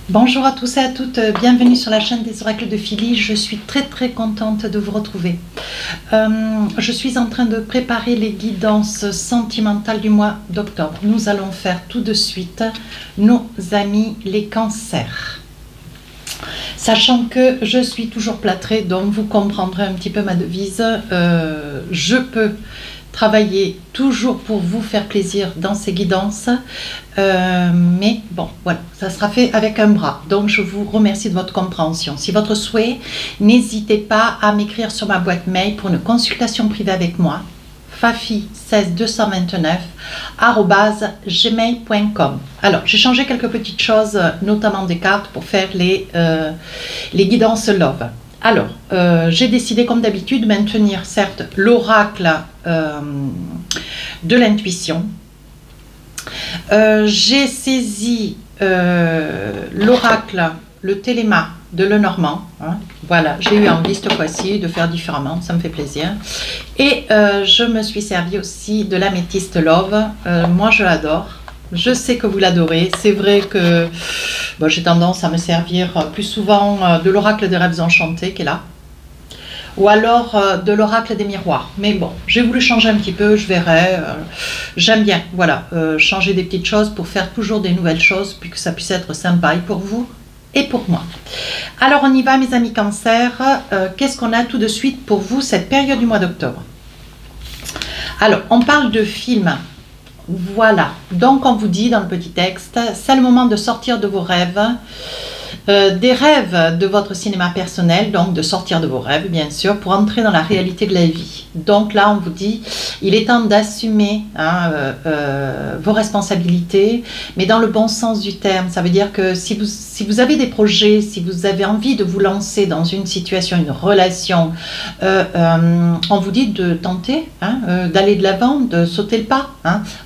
Bonjour à tous et à toutes, bienvenue sur la chaîne des oracles de Philly. Je suis très contente de vous retrouver. Je suis en train de préparer les guidances sentimentales du mois d'octobre. Nous allons faire tout de suite nos amis les cancers. Sachant que je suis toujours plâtrée, donc vous comprendrez un petit peu ma devise. Je peux travailler toujours pour vous faire plaisir dans ces guidances, mais bon, voilà, ça sera fait avec un bras. Donc je vous remercie de votre compréhension. Si votre souhait, n'hésitez pas à m'écrire sur ma boîte mail pour une consultation privée avec moi, fafi16229@gmail.com. Alors, j'ai changé quelques petites choses, notamment des cartes, pour faire les guidances Love. Alors, j'ai décidé, comme d'habitude, de maintenir, certes, l'oracle de l'intuition. J'ai saisi l'oracle, le téléma de Lenormand. Hein. Voilà, j'ai eu envie cette fois-ci de faire différemment, ça me fait plaisir. Et je me suis servi aussi de l'améthyste Love. Moi, je l'adore. Je sais que vous l'adorez. C'est vrai que bon, j'ai tendance à me servir plus souvent de l'oracle des rêves enchantés qui est là, ou alors de l'oracle des miroirs. Mais bon, j'ai voulu changer un petit peu, je verrai. J'aime bien, voilà, changer des petites choses pour faire toujours des nouvelles choses, puis que ça puisse être sympa et pour vous et pour moi. Alors on y va, mes amis cancer. Qu'est-ce qu'on a tout de suite pour vous cette période du mois d'octobre? Alors, on parle de films. Voilà, donc on vous dit dans le petit texte, c'est le moment de sortir de vos rêves, des rêves de votre cinéma personnel, donc de sortir de vos rêves bien sûr, pour entrer dans la réalité de la vie. Donc là on vous dit, il est temps d'assumer vos responsabilités, mais dans le bon sens du terme. Ça veut dire que si vous avez des projets, si vous avez envie de vous lancer dans une situation, une relation, on vous dit de tenter, d'aller de l'avant, de sauter le pas.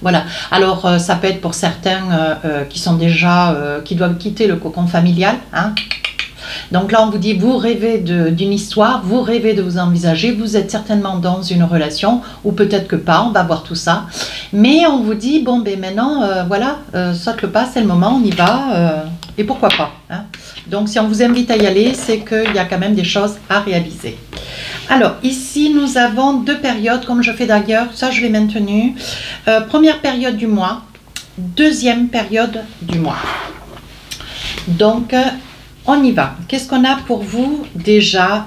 Voilà. Alors ça peut être pour certains qui sont déjà, qui doivent quitter le cocon familial. Donc là on vous dit, vous rêvez d'une histoire, vous rêvez de vous envisager, vous êtes certainement dans une relation, ou peut-être que pas, on va voir tout ça, mais on vous dit, bon ben maintenant voilà, saute le pas, c'est le moment, on y va, et pourquoi pas. Donc si on vous invite à y aller, c'est qu'il y a quand même des choses à réaliser. Alors ici nous avons deux périodes, comme je fais d'ailleurs, ça je l'ai maintenu. Première période du mois, deuxième période du mois. Donc on y va. Qu'est-ce qu'on a pour vous déjà?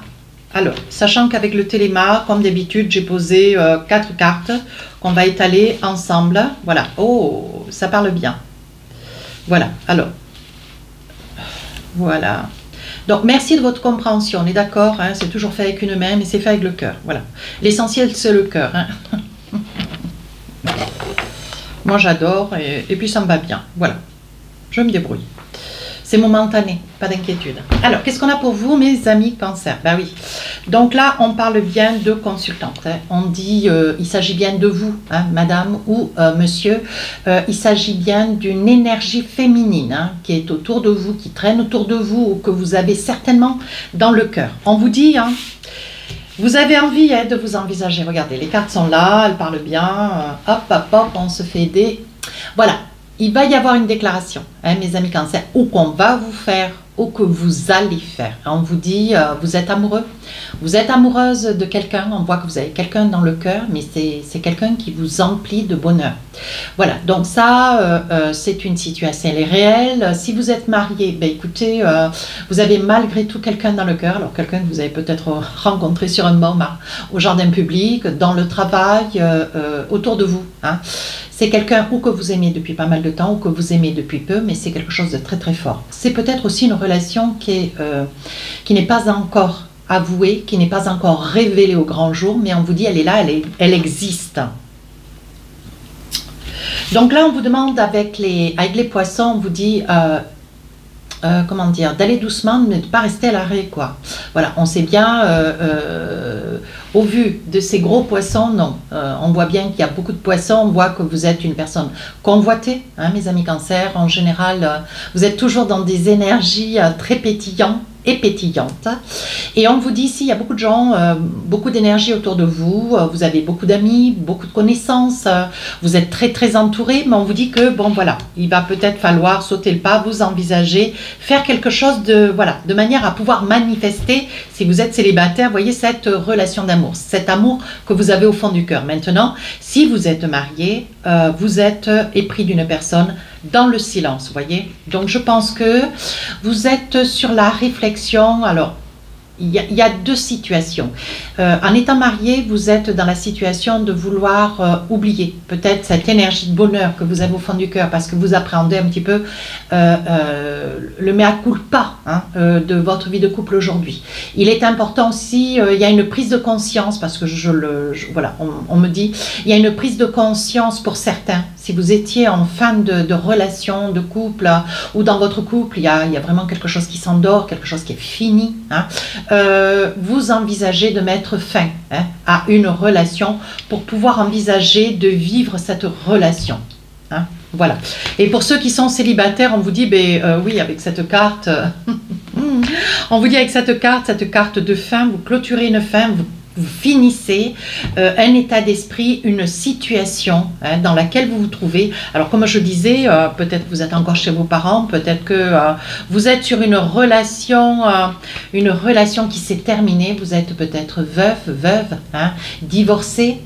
Alors, sachant qu'avec le téléma, comme d'habitude, j'ai posé 4 cartes qu'on va étaler ensemble. Voilà. Oh, ça parle bien. Voilà. Alors, voilà. Donc, merci de votre compréhension. On est d'accord, c'est toujours fait avec une main, mais c'est fait avec le cœur. Voilà. L'essentiel, c'est le cœur. Moi, j'adore et puis ça me va bien. Voilà. Je me débrouille. C'est momentané, pas d'inquiétude. Alors, qu'est-ce qu'on a pour vous, mes amis cancer? Ben oui. Donc là, on parle bien de consultante. On dit, il s'agit bien de vous, madame ou monsieur. Il s'agit bien d'une énergie féminine qui est autour de vous, qui traîne autour de vous, ou que vous avez certainement dans le cœur. On vous dit, vous avez envie de vous envisager. Regardez, les cartes sont là, elles parlent bien. Hop, hop, hop, on se fait aider. Voilà. Il va y avoir une déclaration, mes amis cancer, ou qu'on va vous faire, ou que vous allez faire. On vous dit, vous êtes amoureux, vous êtes amoureuse de quelqu'un, on voit que vous avez quelqu'un dans le cœur, mais c'est quelqu'un qui vous emplit de bonheur. Voilà, donc ça, c'est une situation, elle est réelle. Si vous êtes marié, ben écoutez, vous avez malgré tout quelqu'un dans le cœur, alors quelqu'un que vous avez peut-être rencontré sur un moment, au jardin public, dans le travail, autour de vous. C'est quelqu'un ou que vous aimez depuis pas mal de temps ou que vous aimez depuis peu, mais c'est quelque chose de très fort. C'est peut-être aussi une relation qui n'est pas encore avouée, qui n'est pas encore révélée au grand jour, mais on vous dit elle est là, elle existe. Donc là on vous demande avec les poissons, on vous dit comment dire, d'aller doucement, mais de ne pas rester à l'arrêt, quoi. Voilà, on sait bien, au vu de ces gros poissons, non. On voit bien qu'il y a beaucoup de poissons, on voit que vous êtes une personne convoitée, mes amis cancer. En général, vous êtes toujours dans des énergies très pétillantes, et pétillante. Et on vous dit ici, il y a beaucoup de gens, beaucoup d'énergie autour de vous, vous avez beaucoup d'amis, beaucoup de connaissances, vous êtes très très entouré, mais on vous dit que bon voilà, il va peut-être falloir sauter le pas, vous envisager, faire quelque chose de, voilà, de manière à pouvoir manifester, si vous êtes célibataire, voyez cette relation d'amour, cet amour que vous avez au fond du cœur. Maintenant, si vous êtes marié, vous êtes épris d'une personne dans le silence, voyez. Donc je pense que vous êtes sur la réflexion. Alors il y a deux situations. En étant marié, vous êtes dans la situation de vouloir oublier peut-être cette énergie de bonheur que vous avez au fond du cœur, parce que vous appréhendez un petit peu le mea culpa de votre vie de couple aujourd'hui. Il est important aussi, il y a une prise de conscience, parce que voilà, on me dit, il y a une prise de conscience pour certains. Si vous étiez en fin de relation, de couple, ou dans votre couple, il y a vraiment quelque chose qui s'endort, quelque chose qui est fini, vous envisagez de mettre fin à une relation pour pouvoir envisager de vivre cette relation. Voilà. Et pour ceux qui sont célibataires, on vous dit, oui, avec cette carte, on vous dit avec cette carte de fin, vous clôturez une fin, vous finissez un état d'esprit, une situation dans laquelle vous vous trouvez. Alors comme je disais, peut-être vous êtes encore chez vos parents, peut-être que vous êtes sur une relation qui s'est terminée, vous êtes peut-être veuve, divorcé,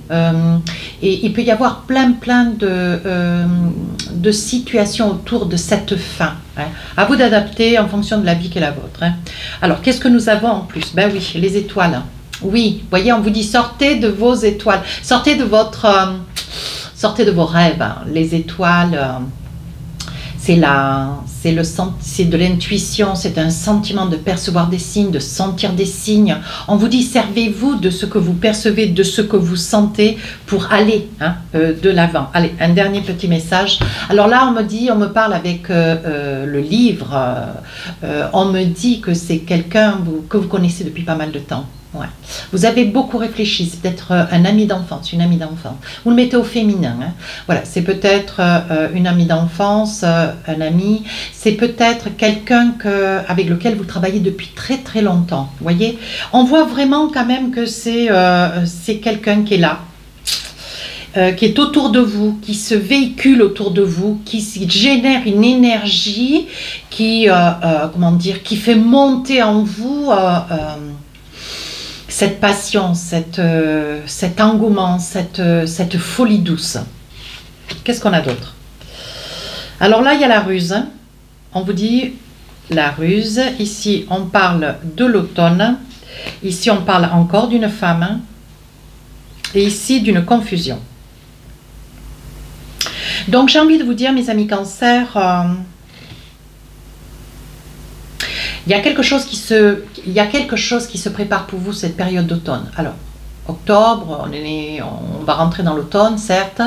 et il peut y avoir plein de situations autour de cette fin. À vous d'adapter en fonction de la vie qui est la vôtre. Alors qu'est-ce que nous avons en plus? Ben oui, les étoiles. Oui, voyez, on vous dit sortez de vos étoiles, sortez de vos rêves. Les étoiles, c'est de l'intuition, c'est un sentiment de percevoir des signes, de sentir des signes. On vous dit servez-vous de ce que vous percevez, de ce que vous sentez pour aller de l'avant. Allez, un dernier petit message. Alors là, on me parle avec le livre, on me dit que c'est quelqu'un que vous connaissez depuis pas mal de temps. Ouais. Vous avez beaucoup réfléchi, c'est peut-être un ami d'enfance, une amie d'enfance. Vous le mettez au féminin. Voilà, c'est peut-être une amie d'enfance, un ami. C'est peut-être quelqu'un avec lequel vous travaillez depuis très très longtemps. Vous voyez, on voit vraiment quand même que c'est quelqu'un qui est là. Qui est autour de vous, qui se véhicule autour de vous, qui génère une énergie qui, comment dire, qui fait monter en vous cette passion, cet engouement, cette folie douce. Qu'est-ce qu'on a d'autre? Alors là, il y a la ruse. On vous dit la ruse. Ici, on parle de l'automne. Ici, on parle encore d'une femme. Et ici, d'une confusion. Donc, j'ai envie de vous dire, mes amis Cancer, il y a quelque chose qui se prépare pour vous cette période d'automne. Alors, octobre, on va rentrer dans l'automne, certes,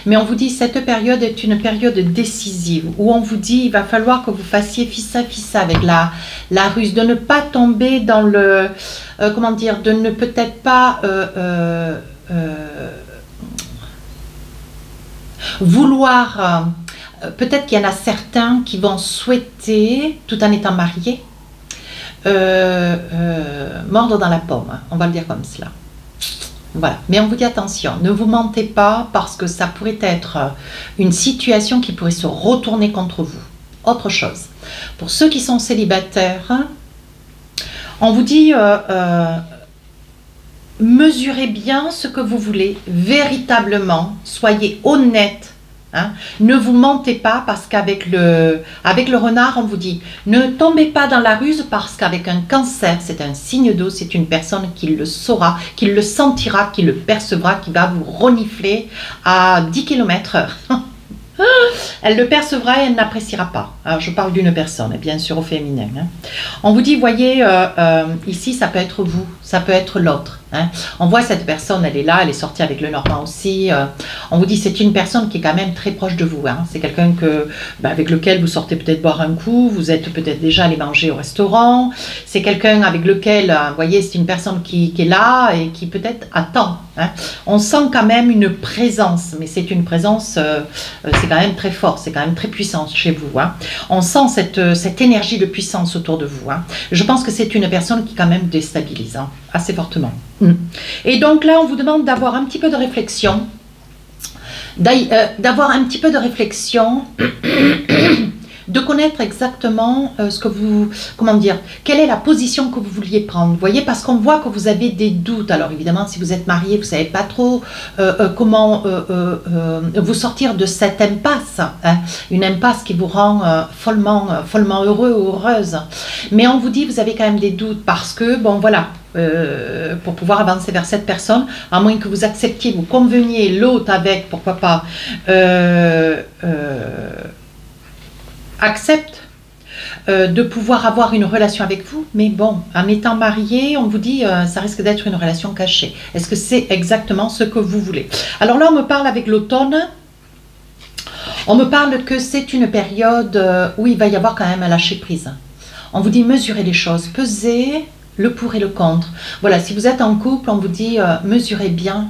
mais on vous dit cette période est une période décisive où on vous dit il va falloir que vous fassiez fissa avec la ruse, de ne pas tomber dans le, comment dire, de ne peut-être pas vouloir, peut-être qu'il y en a certains qui vont souhaiter, tout en étant mariés, mordre dans la pomme, on va le dire comme cela. Voilà, mais on vous dit attention, ne vous mentez pas parce que ça pourrait être une situation qui pourrait se retourner contre vous. Autre chose, pour ceux qui sont célibataires, on vous dit mesurez bien ce que vous voulez, véritablement, soyez honnête. Ne vous mentez pas parce qu'avec le renard, on vous dit ne tombez pas dans la ruse parce qu'avec un cancer, c'est un signe d'eau, c'est une personne qui le saura, qui le sentira, qui le percevra, qui va vous renifler à 10 km/h. Elle le percevra et elle n'appréciera pas. Alors, je parle d'une personne, bien sûr au féminin. On vous dit, voyez, ici, ça peut être vous. ça peut être l'autre. Hein. On voit cette personne, elle est là, elle est sortie avec le Normand aussi. On vous dit c'est une personne qui est quand même très proche de vous. Hein. C'est quelqu'un avec lequel vous sortez peut-être boire un coup, vous êtes peut-être déjà allé manger au restaurant. C'est quelqu'un avec lequel, vous voyez, c'est une personne qui est là et qui peut-être attend. Hein. On sent quand même une présence, mais c'est une présence, c'est quand même très fort, c'est quand même très puissant chez vous. Hein. On sent cette énergie de puissance autour de vous. Hein. Je pense que c'est une personne qui quand même déstabilise, hein, assez fortement. Et donc là, on vous demande d'avoir un petit peu de réflexion, de connaître exactement ce que vous, comment dire, quelle est la position que vous vouliez prendre. Vous voyez, parce qu'on voit que vous avez des doutes. Alors évidemment, si vous êtes marié, vous ne savez pas trop comment vous sortir de cette impasse, hein, une impasse qui vous rend follement heureux ou heureuse. Mais on vous dit, vous avez quand même des doutes parce que, bon voilà, pour pouvoir avancer vers cette personne, à moins que vous acceptiez, vous conveniez l'autre avec, pourquoi pas, accepte de pouvoir avoir une relation avec vous, mais bon, en étant marié, on vous dit ça risque d'être une relation cachée. Est-ce que c'est exactement ce que vous voulez? Alors là, on me parle avec l'automne, on me parle que c'est une période où il va y avoir quand même un lâcher prise. On vous dit mesurer les choses, peser le pour et le contre. Voilà, si vous êtes en couple, on vous dit mesurez bien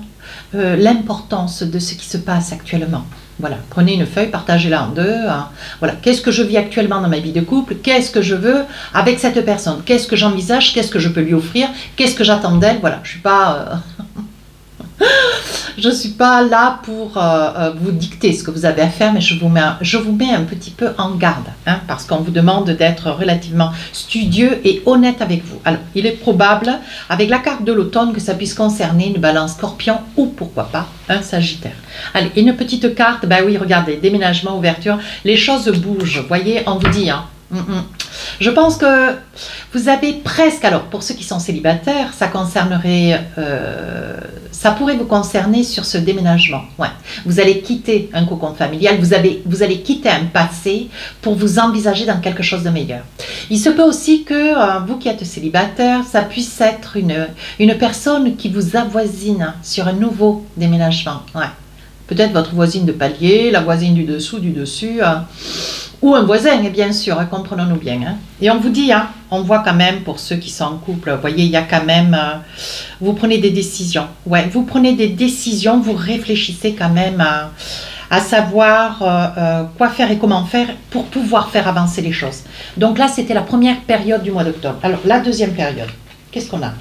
l'importance de ce qui se passe actuellement. Voilà, prenez une feuille, partagez-la en deux. Hein. Voilà, qu'est-ce que je vis actuellement dans ma vie de couple? Qu'est-ce que je veux avec cette personne? Qu'est-ce que j'envisage? Qu'est-ce que je peux lui offrir? Qu'est-ce que j'attends d'elle? Voilà, je suis pas là pour vous dicter ce que vous avez à faire, mais je vous mets un petit peu en garde, hein, parce qu'on vous demande d'être relativement studieux et honnête avec vous. Alors, il est probable, avec la carte de l'automne, que ça puisse concerner une balance scorpion ou pourquoi pas un sagittaire. Allez, une petite carte, ben oui, regardez, déménagement, ouverture, les choses bougent, vous voyez, on vous dit, hein. Je pense que vous avez presque, alors pour ceux qui sont célibataires, ça concernerait, ça pourrait vous concerner sur ce déménagement. Ouais. Vous allez quitter un cocon familial, vous allez quitter un passé pour vous envisager dans quelque chose de meilleur. Il se peut aussi que vous qui êtes célibataire, ça puisse être une personne qui vous avoisine sur un nouveau déménagement. Ouais. Peut-être votre voisine de palier, la voisine du dessous, du dessus. Ou un voisin, bien sûr, comprenons-nous bien. Hein. Et on vous dit, hein, on voit quand même, pour ceux qui sont en couple, vous voyez, il y a quand même, vous prenez des décisions. Ouais, vous prenez des décisions, vous réfléchissez quand même à savoir quoi faire et comment faire pour pouvoir faire avancer les choses. Donc là, c'était la première période du mois d'octobre. Alors, la deuxième période, qu'est-ce qu'on a?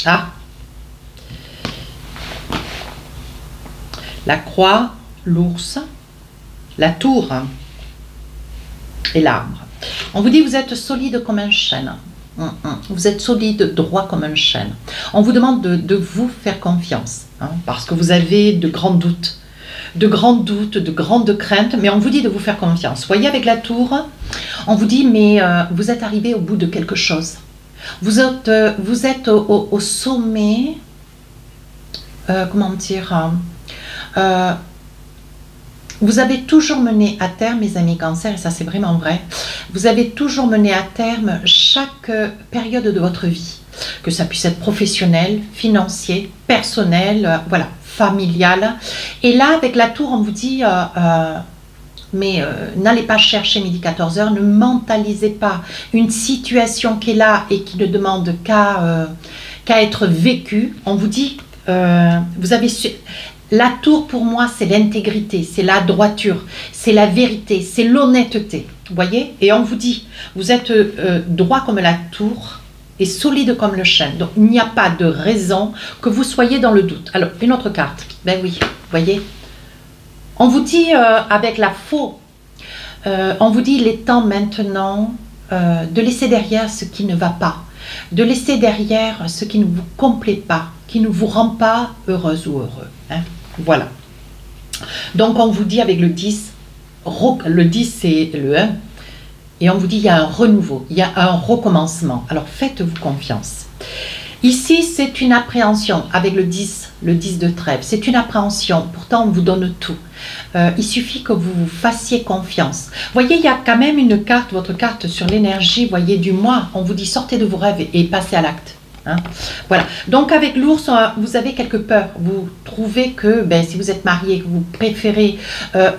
Ah, la croix, l'ours, la tour et l'arbre. On vous dit vous êtes solide comme un chêne. Vous êtes solide, droit comme un chêne. On vous demande de vous faire confiance, hein, parce que vous avez de grands doutes, de grandes craintes, mais on vous dit de vous faire confiance. Vous voyez, avec la tour, on vous dit, mais vous êtes arrivé au bout de quelque chose. Vous êtes au sommet, comment dire, vous avez toujours mené à terme, mes amis Cancer, et ça c'est vraiment vrai, vous avez toujours mené à terme chaque période de votre vie, que ça puisse être professionnel, financier, personnel, voilà, familial. Et là, avec la tour, on vous dit, n'allez pas chercher midi 14h, ne mentalisez pas une situation qui est là et qui ne demande qu'à être vécue. On vous dit, vous avez su... La tour, pour moi, c'est l'intégrité, c'est la droiture, c'est la vérité, c'est l'honnêteté. Vous voyez? Et on vous dit, vous êtes droit comme la tour et solide comme le chêne. Donc, il n'y a pas de raison que vous soyez dans le doute. Alors, une autre carte. Ben oui, vous voyez? On vous dit, avec la faux, on vous dit, il est temps maintenant de laisser derrière ce qui ne va pas, de laisser derrière ce qui ne vous complaît pas, qui ne vous rend pas heureuse ou heureux. Hein. Voilà. Donc on vous dit avec le 10, le 10 c'est le 1, et on vous dit il y a un renouveau, il y a un recommencement. Alors faites-vous confiance. Ici, c'est une appréhension avec le 10 de trèfle. C'est une appréhension, pourtant on vous donne tout. Il suffit que vous vous fassiez confiance. Vous voyez, il y a quand même une carte, votre carte sur l'énergie, voyez, du mois. On vous dit sortez de vos rêves et passez à l'acte. Hein? Voilà. Donc avec l'ours, vous avez quelques peurs. Vous trouvez que si vous êtes marié, que vous préférez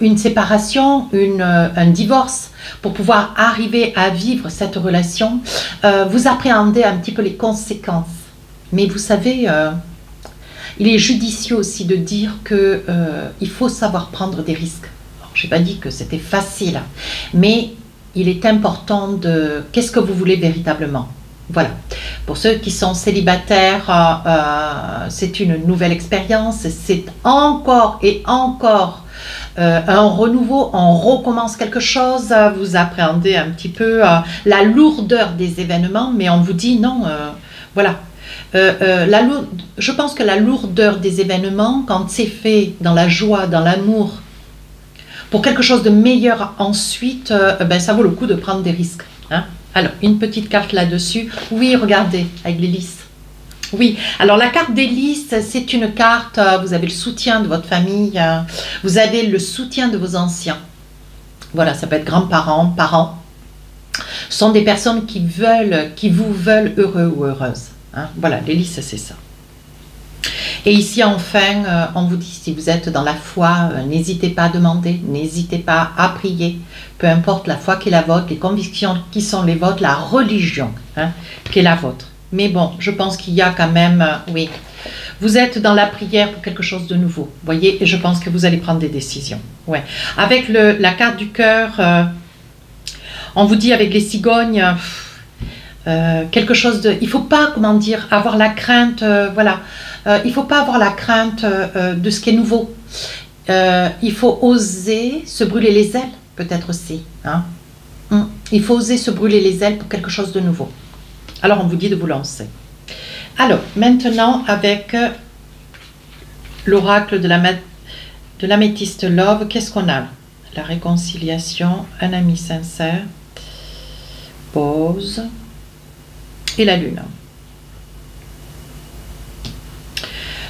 une séparation, un divorce, pour pouvoir arriver à vivre cette relation, vous appréhendez un petit peu les conséquences. Mais vous savez, il est judicieux aussi de dire que il faut savoir prendre des risques. Je n'ai pas dit que c'était facile, mais il est important de... Qu'est-ce que vous voulez véritablement? Voilà. Pour ceux qui sont célibataires, c'est une nouvelle expérience. C'est encore et encore un renouveau. On recommence quelque chose. Vous appréhendez un petit peu la lourdeur des événements, mais on vous dit non. Voilà. Je pense que la lourdeur des événements, quand c'est fait dans la joie, dans l'amour, pour quelque chose de meilleur ensuite, ça vaut le coup de prendre des risques. Hein? Alors, une petite carte là-dessus. Oui, regardez, avec les lys. Oui, alors la carte des lys, c'est une carte, vous avez le soutien de votre famille, vous avez le soutien de vos anciens. Voilà, ça peut être grands-parents, parents. Ce sont des personnes qui vous veulent heureux ou heureuse. Hein? Voilà, les lys, c'est ça. Et ici, enfin, on vous dit, si vous êtes dans la foi, n'hésitez pas à demander, n'hésitez pas à prier, peu importe la foi qui est la vôtre, les convictions qui sont les vôtres, la religion qui est la vôtre. Mais bon, je pense qu'il y a quand même, oui, vous êtes dans la prière pour quelque chose de nouveau, voyez, et je pense que vous allez prendre des décisions. Ouais. Avec la carte du cœur, on vous dit avec les cigognes, quelque chose de... Il ne faut pas, comment dire, avoir la crainte, voilà. Il ne faut pas avoir la crainte de ce qui est nouveau. Il faut oser se brûler les ailes, peut-être aussi. Hein. Il faut oser se brûler les ailes pour quelque chose de nouveau. Alors, on vous dit de vous lancer. Alors, maintenant, avec l'oracle de l'améthyste Love, qu'est-ce qu'on a? La réconciliation, un ami sincère, pause et la lune.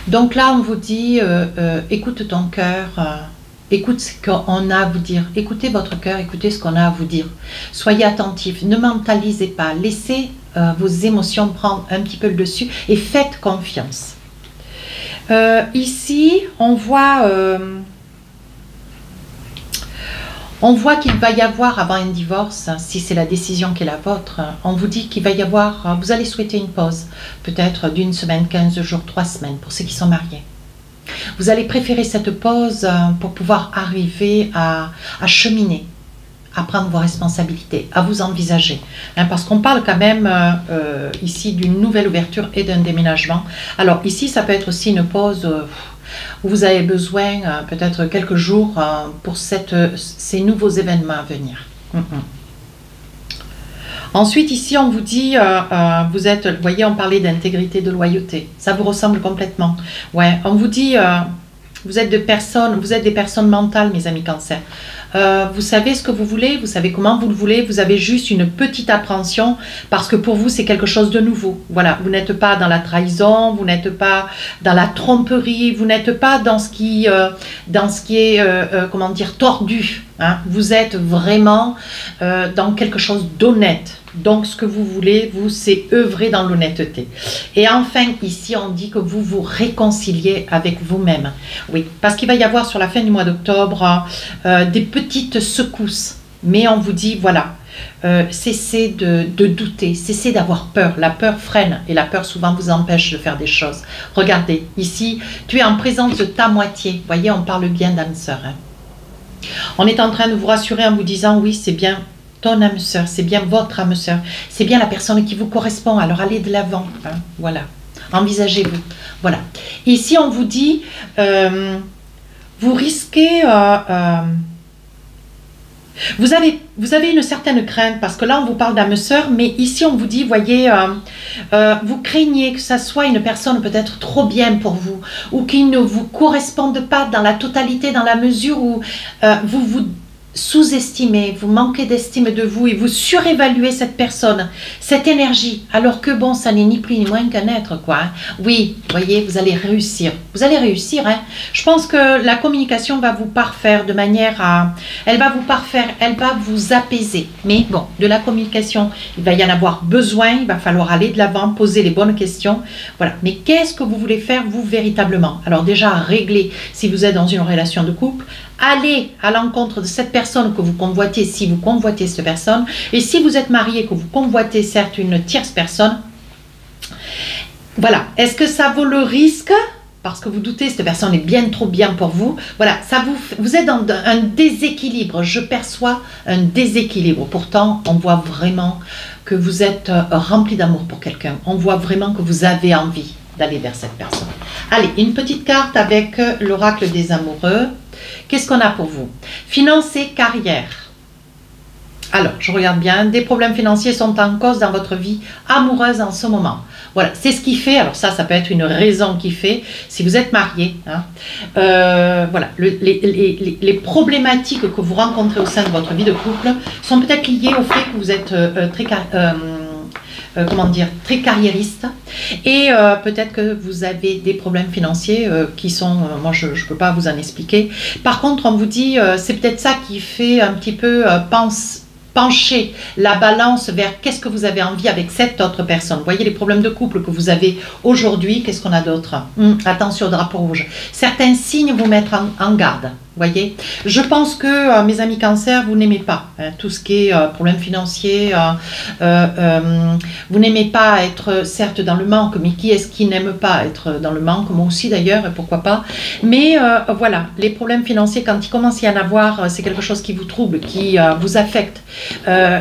Donc là, on vous dit, écoute ton cœur, écoute ce qu'on a à vous dire. Écoutez votre cœur, écoutez ce qu'on a à vous dire. Soyez attentifs, ne mentalisez pas. Laissez vos émotions prendre un petit peu le dessus et faites confiance. Ici, on voit qu'il va y avoir, avant un divorce, si c'est la décision qui est la vôtre, on vous dit qu'il va y avoir, vous allez souhaiter une pause, peut-être d'une semaine, 15 jours, 3 semaines, pour ceux qui sont mariés. Vous allez préférer cette pause pour pouvoir arriver à cheminer, à prendre vos responsabilités, à vous envisager. Hein, parce qu'on parle quand même ici d'une nouvelle ouverture et d'un déménagement. Alors ici, ça peut être aussi une pause... où vous avez besoin peut-être quelques jours pour ces nouveaux événements à venir. Ensuite, ici, on vous dit, vous êtes, vous voyez, on parlait d'intégrité, de loyauté. Ça vous ressemble complètement. Ouais, on vous dit, vous êtes des personnes mentales, mes amis Cancer. Vous savez ce que vous voulez, vous savez comment vous le voulez, vous avez juste une petite appréhension parce que pour vous c'est quelque chose de nouveau. Voilà, vous n'êtes pas dans la trahison, vous n'êtes pas dans la tromperie, vous n'êtes pas dans ce qui est comment dire, tordu. Hein. Vous êtes vraiment dans quelque chose d'honnête. Donc, ce que vous voulez, vous, c'est œuvrer dans l'honnêteté. Et enfin, ici, on dit que vous vous réconciliez avec vous-même. Oui, parce qu'il va y avoir sur la fin du mois d'octobre des petites secousses. Mais on vous dit, voilà, cessez de douter, cessez d'avoir peur. La peur freine et la peur souvent vous empêche de faire des choses. Regardez, ici, tu es en présence de ta moitié. Vous voyez, on parle bien d'âme sœur. Hein. On est en train de vous rassurer en vous disant, oui, c'est bien ton âme sœur, c'est bien votre âme sœur, c'est bien la personne qui vous correspond, alors allez de l'avant, hein, voilà, envisagez-vous, voilà. Ici, on vous dit, vous risquez, vous avez une certaine crainte, parce que là, on vous parle d'âme sœur, mais ici, on vous dit, voyez, vous craignez que ça soit une personne peut-être trop bien pour vous, ou qui ne vous corresponde pas dans la totalité, dans la mesure où vous sous-estimez, vous manquez d'estime de vous et vous surévaluez cette personne, cette énergie, alors que bon, ça n'est ni plus ni moins qu'un être, quoi. Hein. Oui, voyez, vous allez réussir. Vous allez réussir, hein. Je pense que la communication va vous parfaire de manière à... Elle va vous parfaire, elle va vous apaiser. Mais bon, de la communication, il va y en avoir besoin, il va falloir aller de l'avant, poser les bonnes questions. Voilà, mais qu'est-ce que vous voulez faire, vous, véritablement? Alors déjà, régler, si vous êtes dans une relation de couple, allez à l'encontre de cette personne que vous convoitez, si vous convoitez cette personne, et si vous êtes marié, que vous convoitez certes une tierce personne, voilà, est-ce que ça vaut le risque? Parce que vous doutez, cette personne est bien trop bien pour vous. Voilà, ça vous êtes dans un déséquilibre, je perçois un déséquilibre. Pourtant, on voit vraiment que vous êtes rempli d'amour pour quelqu'un. On voit vraiment que vous avez envie d'aller vers cette personne. Allez, une petite carte avec l'oracle des amoureux. Qu'est-ce qu'on a pour vous? Finances et carrière. Alors, je regarde bien. Des problèmes financiers sont en cause dans votre vie amoureuse en ce moment. Voilà, c'est ce qui fait. Alors ça peut être une raison qui fait. Si vous êtes marié, hein, voilà, les problématiques que vous rencontrez au sein de votre vie de couple sont peut-être liées au fait que vous êtes très carriériste et peut-être que vous avez des problèmes financiers qui sont, moi je ne peux pas vous en expliquer. Par contre, on vous dit, c'est peut-être ça qui fait un petit peu pencher la balance vers qu'est-ce que vous avez envie avec cette autre personne. Vous voyez les problèmes de couple que vous avez aujourd'hui, qu'est-ce qu'on a d'autre? Attention au drapeau rouge. Certains signes vous mettent en garde. Voyez, je pense que mes amis cancer, vous n'aimez pas hein, tout ce qui est problème financier, vous n'aimez pas être certes dans le manque, mais qui est-ce qui n'aime pas être dans le manque? Moi aussi d'ailleurs, pourquoi pas. Mais voilà, les problèmes financiers, quand il commence à y en avoir, c'est quelque chose qui vous trouble, qui vous affecte.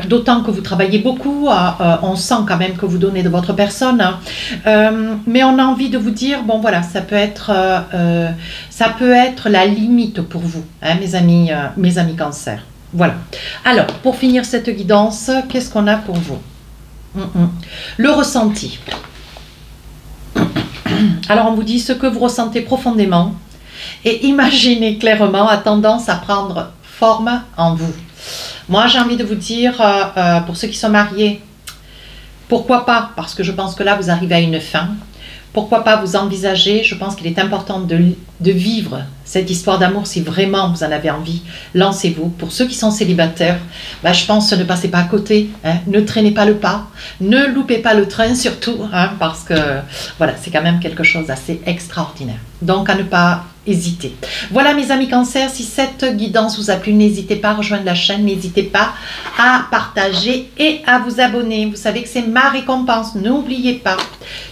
D'autant que vous travaillez beaucoup, on sent quand même que vous donnez de votre personne. Mais on a envie de vous dire, bon voilà, ça peut être la limite pour vous, hein, mes amis cancer. Voilà. Alors, pour finir cette guidance, qu'est-ce qu'on a pour vous? Le ressenti. Alors, on vous dit ce que vous ressentez profondément et imaginez clairement a tendance à prendre forme en vous. Moi, j'ai envie de vous dire, pour ceux qui sont mariés, pourquoi pas? Parce que je pense que là, vous arrivez à une fin. Pourquoi pas vous envisager? Je pense qu'il est important de vivre cette histoire d'amour si vraiment vous en avez envie. Lancez-vous. Pour ceux qui sont célibataires, je pense ne passez pas à côté. Hein, ne traînez pas le pas. Ne loupez pas le train surtout. Hein, parce que voilà, c'est quand même quelque chose d'assez extraordinaire. Donc à ne pas hésiter. Voilà mes amis cancer, si cette guidance vous a plu, n'hésitez pas à rejoindre la chaîne, n'hésitez pas à partager et à vous abonner. Vous savez que c'est ma récompense, n'oubliez pas.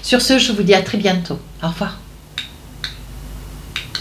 Sur ce, je vous dis à très bientôt. Au revoir.